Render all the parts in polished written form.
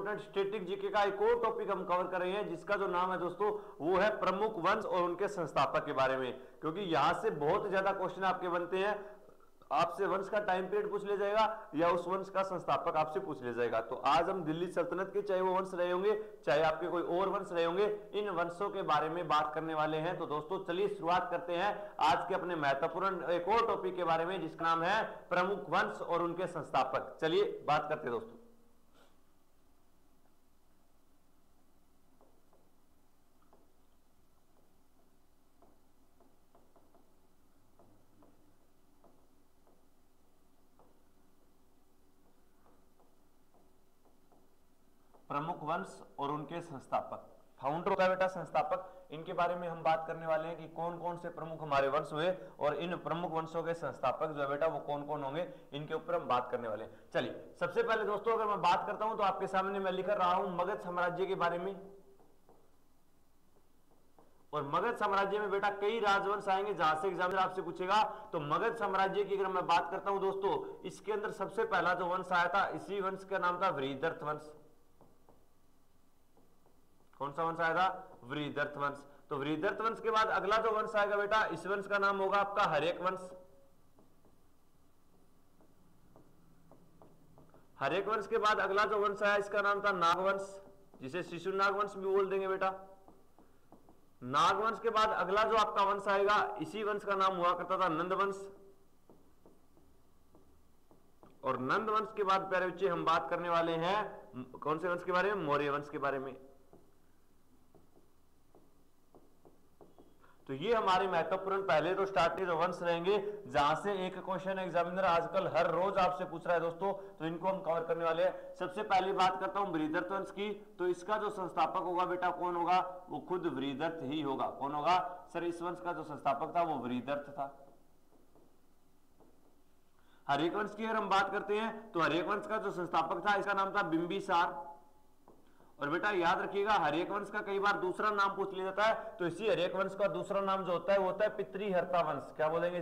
Important static GK का एक और टॉपिक हम कवर कर रहे हैं, जिसका जो नाम है दोस्तों वो है प्रमुख वंश और उनके संस्थापक के बारे में, क्योंकि यहां से बहुत ज्यादा क्वेश्चन आपके बनते हैं। आपसे वंश का टाइम पीरियड पूछ लिया जाएगा या उस वंश का संस्थापक आपसे पूछ लिया जाएगा। तो आज हम दिल्ली सल्तनत के, चाहे वो वंश रहे होंगे चाहे आपके कोई और वंश रहे होंगे, इन वंशों के बारे में बात करने वाले हैं। तो दोस्तों चलिए शुरुआत करते हैं आज के अपने महत्वपूर्ण एक और टॉपिक के बारे में, जिसका नाम है प्रमुख वंश और उनके संस्थापक। चलिए बात करते हैं दोस्तों। प्रमुख वंश और उनके संस्थापक, फाउंडर होता है बेटा संस्थापक, इनके बारे में हम बात करने वाले हैं कि कौन कौन से प्रमुख हमारे वंश हुए और इन प्रमुख वंशों के संस्थापक जो है बेटा वो कौन कौन होंगे, इनके ऊपर हम बात करने वाले हैं। चलिए सबसे पहले दोस्तों अगर मैं बात करता हूं तो आपके सामने मैं लिख रहा हूं मगध साम्राज्य के बारे में। और मगध साम्राज्य में बेटा कई राजवंश आएंगे जहां से एग्जामिनर आपसे पूछेगा। तो मगध साम्राज्य की अगर मैं बात करता हूं दोस्तों, इसके अंदर सबसे पहला जो वंश आया था, इसी वंश का नाम था वृहदर्थ वंश। कौन सा वंश आया था? वृहदर्थ वंश। तो वृहदर्थ वंश के बाद अगला जो वंश आएगा बेटा, इस वंश का नाम होगा आपका हर्यक वंश। हर्यक वंश के बाद अगला जो वंश आया इसका नाम था नागवंश, जिसे शिशुनाग वंश भी बोल देंगे बेटा। नागवंश के बाद अगला जो आपका वंश आएगा, इसी वंश का नाम हुआ करता था नंद वंश। और नंद वंश के बाद प्यारे बच्चे हम बात करने वाले हैं कौन से वंश के बारे में? मौर्य वंश के बारे में। तो ये हमारे महत्वपूर्ण पहले तो स्टार्ट के जो वंश रहेंगे, जहां से एक क्वेश्चन एग्जामिनर आजकल हर रोज आपसे पूछ रहा है दोस्तों, तो इनको हम कवर करने वाले हैं। सबसे पहले बात करता हूं वृहदर्थ वंश की। तो इसका जो संस्थापक होगा बेटा कौन होगा? वो खुद वृहदर्थ ही होगा। कौन होगा सर? इस वंश का जो संस्थापक था वो वृहदर्थ था। हर्यक वंश की अगर हम बात करते हैं तो हर्यक वंश का जो संस्थापक था इसका नाम था बिंबिसार। और बेटा याद रखिएगा हर्यक वंश का कई बार दूसरा नाम पूछ लिया जाता है, तो इसी हर्यक वंश का दूसरा नाम जो होता है वो होता है पितृहर्ता वंश। क्या बोलेंगे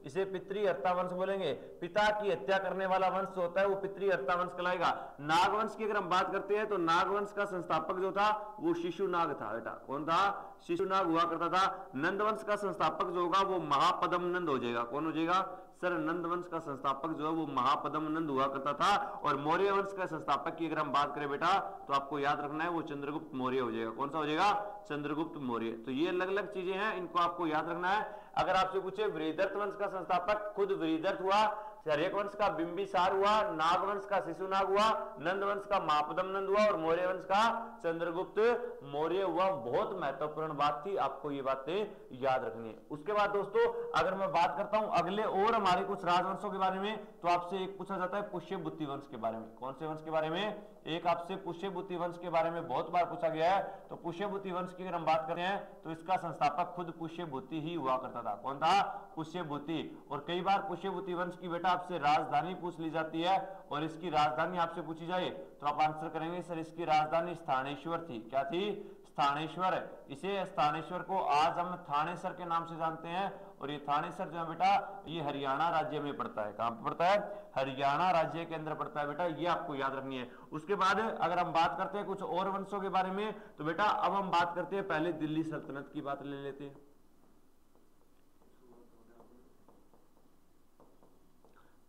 इसे पितृहर्ता वंश बोलेंगे। पिता की हत्या करने वाला वंश जो होता है वो पितृहर्ता वंश कहलाएगा। नागवंश की अगर हम बात करते हैं तो नागवंश का संस्थापक जो था वो शिशुनाग था बेटा। कौन था? शिशुनाग हुआ करता था। नंदवंश का संस्थापक जो होगा वो महापदम नंद हो जाएगा। कौन हो जाएगा सर? नंदवंश का संस्थापक जो है वो महापदम नंद हुआ करता था। और मौर्य वंश का संस्थापक की अगर हम बात करें बेटा तो आपको याद रखना है वो चंद्रगुप्त मौर्य हो जाएगा। कौन सा हो जाएगा? चंद्रगुप्त मौर्य। तो ये अलग अलग चीजें हैं, इनको आपको याद रखना है। अगर आपसे पूछे वृहदर्थ वंश का संस्थापक खुद वृहदर्थ हुआ, हर्यक वंश का बिंबिसार हुआ, नागवंश का शिशुनाग हुआ, नंद वंश का महापदम नंद हुआ और मौर्य वंश का चंद्रगुप्त मौर्य हुआ। बहुत महत्वपूर्ण बात थी, आपको ये बातें याद रखनी है। उसके बाद दोस्तों अगर मैं बात करता हूं अगले और हमारे कुछ राजवंशों के बारे में, तो आपसे एक पूछा जाता है पुष्यभूति वंश के बारे में। कौन से वंश के बारे में? एक आपसे पुष्यभूति वंश के बारे में बहुत बार पूछा गया है। तो पुष्यभूति वंश की अगर हम बात करते हैं तो इसका संस्थापक खुद पुष्यभूति ही हुआ करता था। कौन था? पुष्यभूति। और कई बार पुष्यभूति वंश की बेटा आपसे राजधानी पूछ ली जाती है, और इसकी राजधानी आपसे पूछी जाए तो आप आंसर करेंगे सर इसकी राजधानी स्थानेश्वर थी। क्या थी? स्थानेश्वर। इसे स्थानेश्वर को आज हम थानेसर के नाम से जानते हैं। और ये थानेसर जो है बेटा ये हरियाणा राज्य में पड़ता है। कहां पर पड़ता है? हरियाणा राज्य के अंदर पड़ता है बेटा, ये आपको याद रखनी है। उसके बाद अगर हम बात करते हैं कुछ और वंशों के बारे में, तो बेटा अब हम बात करते हैं पहले दिल्ली सल्तनत की बात ले लेते हैं।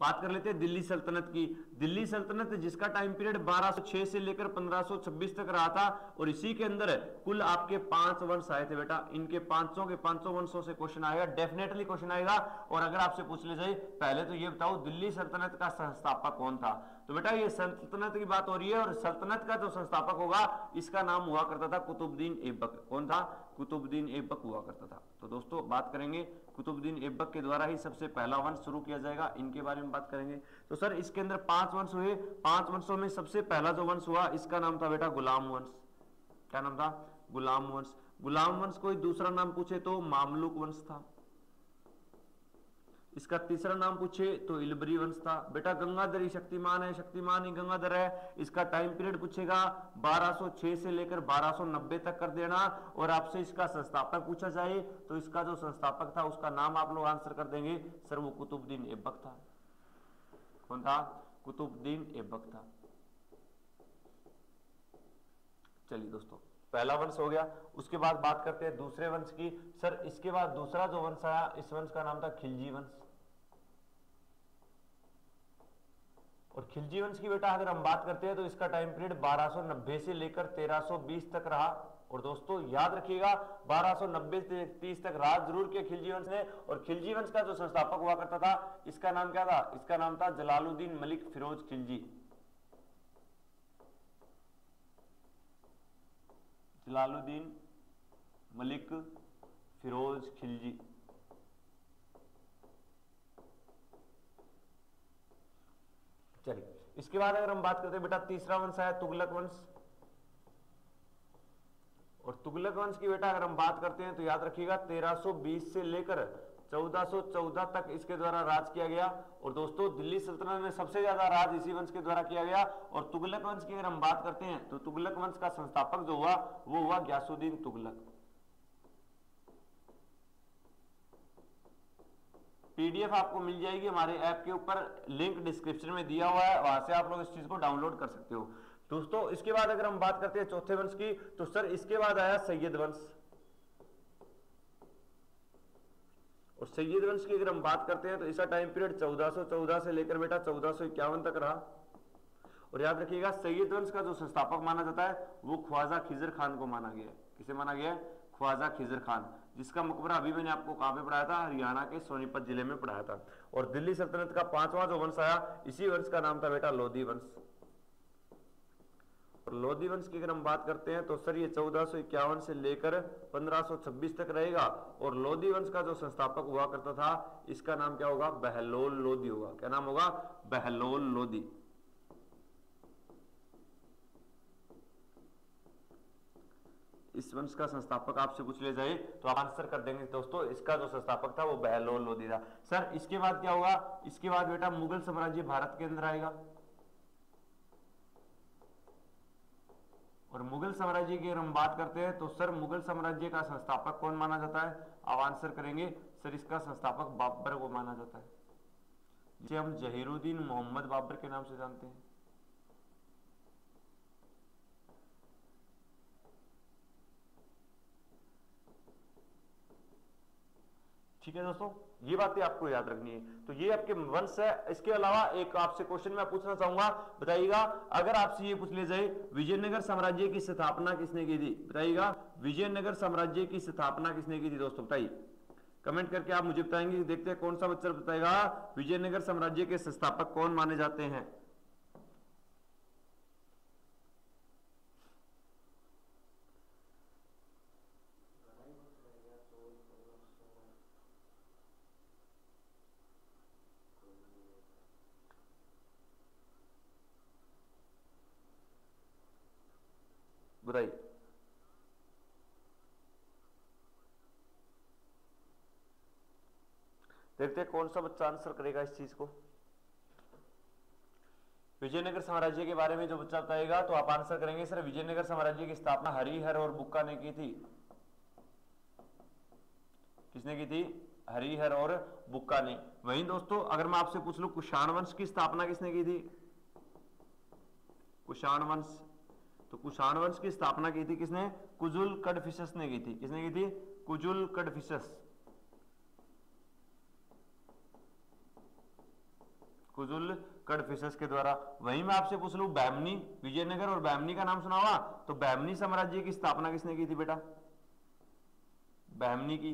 बात कर लेते हैं दिल्ली सल्तनत की। दिल्ली सल्तनत जिसका टाइम पीरियड 1206 से लेकर 1526 तक रहा था, और इसी के अंदर कुल आपके 5 वंश आए थे बेटा। इनके पांचों के पांचों वंशों से क्वेश्चन आएगा, डेफिनेटली क्वेश्चन आएगा। और अगर आपसे पूछ ले जाए पहले तो ये बताओ दिल्ली सल्तनत का संस्थापक कौन था? तो बेटा ये सल्तनत की बात हो रही है, और सल्तनत का जो संस्थापक होगा इसका नाम हुआ करता था कुतुबुद्दीन ऐबक। कौन था? कुतुबुद्दीन ऐबक हुआ करता था। तो दोस्तों बात करेंगे कुतुबुद्दीन ऐबक के द्वारा ही सबसे पहला वंश शुरू किया जाएगा, इनके बारे में बात करेंगे। तो सर इसके अंदर 5 वंश हुए। 5 वंशों में सबसे पहला जो वंश हुआ इसका नाम था बेटा गुलाम वंश। क्या नाम था? गुलाम वंश। गुलाम वंश कोई दूसरा नाम पूछे तो मामलुक वंश था। इसका तीसरा नाम पूछे तो इलबरी वंश था। बेटा गंगाधर ही शक्तिमान है, शक्तिमान ही गंगाधर है। इसका टाइम पीरियड पूछेगा 1206 से लेकर 1290 तक कर देना। और आपसे इसका संस्थापक पूछा जाए तो इसका जो संस्थापक था उसका नाम आप लोग आंसर कर देंगे सर वो कुतुबुद्दीन ऐबक था। कौन था? कुतुबुद्दीन ऐबक था। चलिए दोस्तों, पहला वंश हो गया। उसके बाद बात करते हैं दूसरे वंश की। सर इसके बाद दूसरा जो वंश आया, इस वंश का नाम था खिलजी वंश। और खिलजी वंश की बेटा अगर हम बात करते हैं तो इसका टाइम पीरियड 1290 से लेकर 1320 तक रहा। और दोस्तों याद रखिएगा 1290 से 30 तक राज जरूर किया खिलजी वंश ने। और खिलजी वंश का जो संस्थापक हुआ करता था, इसका नाम क्या था? इसका नाम था जलालुद्दीन मलिक फिरोज खिलजी। जलालुद्दीन मलिक फिरोज खिलजी। चलिए, इसके बाद अगर हम बात करते हैं बेटा, तीसरा वंश आया तुगलक वंश। और तुगलक वंश की बेटा अगर हम बात करते हैं तो याद रखिएगा 1320 से लेकर 1414 तक इसके द्वारा राज किया गया। और दोस्तों दिल्ली सल्तनत में सबसे ज्यादा राज इसी वंश के द्वारा किया गया। और तुगलक वंश की अगर हम बात करते हैं तो तुगलक वंश का संस्थापक जो हुआ वो हुआ ग्यासुद्दीन तुगलक। पीडीएफ आपको मिल जाएगी हमारे ऐप के ऊपर, लिंक डिस्क्रिप्शन में दिया हुआ है, वहां से आप लोग इस चीज को डाउनलोड कर सकते हो। दोस्तों इसके बाद अगर हम बात करते हैं चौथे वंश की, तो सर इसके बाद आया सैयद वंश। और सैयद वंश की अगर हम बात करते हैं तो इसका टाइम पीरियड 1414 से लेकर बेटा 1451 तक रहा। और याद रखिएगा सैयद वंश का जो संस्थापक माना जाता है वो ख्वाजा खिजर खान को माना गया है। किसे माना गया है? ख्वाजा खिजर खान, जिसका मकबरा अभी मैंने आपको कहां पे पढ़ाया था? हरियाणा के सोनीपत जिले में पढ़ाया था। और दिल्ली सल्तनत का पांचवा जो वंश आया, इसी वंश का नाम था बेटा लोधी वंश। और लोधी वंश की अगर हम बात करते हैं तो सर ये 1451 से लेकर 1526 तक रहेगा। और लोधी वंश का जो संस्थापक हुआ करता था, इसका नाम क्या होगा? बहलोल लोधी होगा। क्या नाम होगा? बहलोल लोधी। इस वंश का संस्थापक आपसे पूछ ले जाए तो आप आंसर कर देंगे दोस्तों, इसका जो संस्थापक था वो बहलोल लोधी था। सर इसके बाद क्या होगा? इसके बाद बेटा मुगल साम्राज्य भारत के अंदर आएगा। और मुगल साम्राज्य की अगर हम बात करते हैं तो सर मुगल साम्राज्य का संस्थापक कौन माना जाता है? आप आंसर करेंगे सर इसका संस्थापक बाबर को माना जाता है, जिसे हम जहीरुद्दीन मोहम्मद बाबर के नाम से जानते हैं। ठीक है दोस्तों, ये बातें आपको याद रखनी है। तो ये आपके वंश है। इसके अलावा एक आपसे क्वेश्चन मैं पूछना चाहूंगा, बताइएगा अगर आपसे ये पूछ ले जाए विजयनगर साम्राज्य की स्थापना किसने की थी? बताइएगा विजयनगर साम्राज्य की स्थापना किसने की थी दोस्तों? बताइए, कमेंट करके आप मुझे बताएंगे। देखते हैं कौन सा बच्चा बताएगा विजयनगर साम्राज्य के संस्थापक कौन माने जाते हैं। बताइए। देखते हैं कौन सा बच्चा आंसर करेगा इस चीज को। विजयनगर साम्राज्य के बारे में जो बच्चा बताएगा तो आप आंसर करेंगे सर विजयनगर साम्राज्य की स्थापना हरिहर और बुक्का ने की थी। किसने की थी? हरिहर और बुक्का ने। वहीं दोस्तों अगर मैं आपसे पूछ लूं कुषाण वंश की स्थापना किसने की थी? कुषाण वंश, तो कुषाण वंश की स्थापना की थी किसने? कुजुल कडफिसस ने की थी। किसने की थी? कुजुल कडफिसस। कुजुल कडफिसस के द्वारा। वहीं मैं आपसे पूछ लूं बैमनी, विजयनगर और बैमनी का नाम सुना हुआ, तो बैमनी साम्राज्य की स्थापना किसने की थी बेटा? बैमनी की,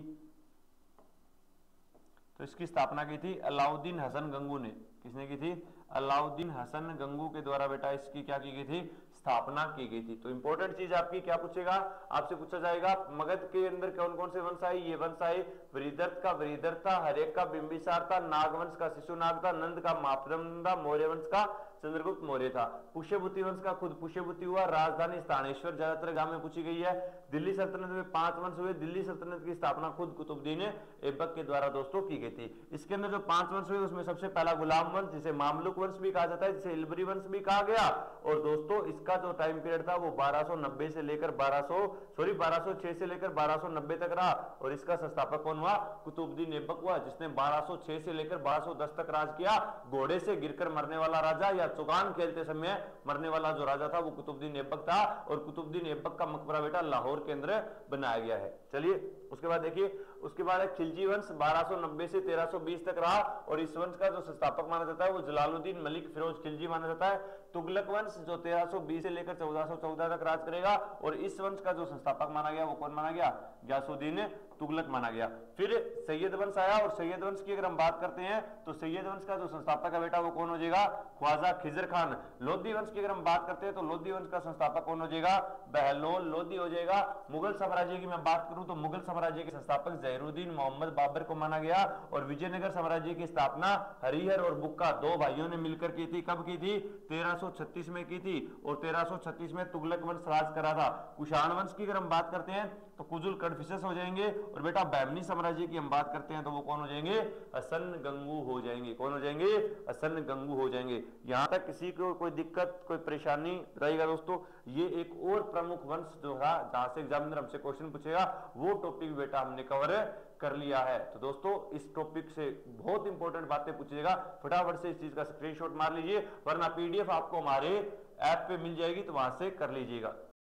तो इसकी स्थापना की थी अलाउद्दीन हसन गंगू ने। किसने की थी? अलाउद्दीन हसन गंगू के द्वारा बेटा इसकी क्या की गई थी? स्थापना की गई थी। तो इंपॉर्टेंट चीज आपकी क्या पूछेगा? आपसे पूछा जाएगा मगध के अंदर कौन कौन से वंश आए? ये वंश आए वृहदर्थ का वृहदर्थ था, हर्यक का बिंबिसार था, नागवंश का शिशुनाग था, नंद का मापदम था, मौर्य वंश का चंद्रगुप्त मौर्य था, पुष्यभूति वंश का खुद पुष्यभूति हुआ, राजधानी स्थानेश्वर ज्यादातर गांव में पूछी गई है। दिल्ली सल्तनत में 5 वंश हुए। दिल्ली सल्तनत की स्थापना खुद कुतुबुद्दीन ऐबक के द्वारा दोस्तों की गई थी। इसके अंदर जो 5 वंश हुए उसमें सबसे पहला गुलाम वंश, जिसे मामलुक वंश भी कहा जाता है, जिसे इलबरी वंश भी कहा गया। और दोस्तों इसका जो टाइम पीरियड था वो 1290 से लेकर 1206 से लेकर 1290 तक रहा। और इसका संस्थापक कौन हुआ? कुतुबुद्दीन ऐबक हुआ, जिसने 1206 से लेकर 1210 तक राज किया। घोड़े से गिरकर मरने वाला राजा या चौगान खेलते समय मरने वाला जो राजा था वो कुतुबुद्दीन ऐबक था, और कुतुबुद्दीन ऐबक का मकबरा बेटा लाहौर के अंदर बनाया गया है। चलिए उसके बाद देखिए, उसके बाद खिलजी वंश 1290 से 1320 तक रहा, और इस वंश का जो संस्थापक माना जाता है वो जलालुद्दीन मलिक फिरोज खिलजी माना जाता है। तुगलक वंश जो 1320 से लेकर 1414 तक राज करेगा, और इस वंश का जो संस्थापक माना गया वो कौन माना गया? गयासुद्दीन तुगलक माना गया। फिर सैयद वंश आया, और सैयद वंश की अगर हम बात करते हैं तो सैयद वंश का जो संस्थापक है बेटा वो कौन हो जाएगा? ख्वाजा खिजर खान। लोधी वंश की अगर हम बात करते हैं तो लोधी वंश का संस्थापक कौन हो जाएगा? बहलोल लोधी हो जाएगा। मुगल साम्राज्य की मैं बात करूं तो मुगल साम्राज्य के संस्थापक जहीरुद्दीन मोहम्मद बाबर को माना गया, और विजयनगर साम्राज्य की स्थापना हरिहर और बुक्का दो भाइयों ने मिलकर की थी। कब की थी? 1336 में की थी, और 1336 में तुगलक वंश राज करा था। कुषाण वंश की अगर हम बात करते हैं तो कुजुल कडफिसेस हो जाएंगे, और बेटा बैमनी साम्राज्य की हम बात करते हैं तो वो कौन हो जाएंगे? हसन गंगू हो जाएंगे। कौन हो जाएंगे? हसन गंगू हो जाएंगे। यहां तक किसी को कोई दिक्कत कोई परेशानी रहेगा दोस्तों? ये एक और प्रमुख वंश जो था जहां से एग्जामिनर हमसे क्वेश्चन पूछेगा वो टॉपिक बेटा हमने कवर कर लिया है। तो दोस्तों इस टॉपिक से बहुत इंपॉर्टेंट बातें पूछिएगा, फटाफट से इस चीज का स्क्रीनशॉट मार लीजिए, वरना पीडीएफ आपको हमारे ऐप पे मिल जाएगी तो वहां से कर लीजिएगा।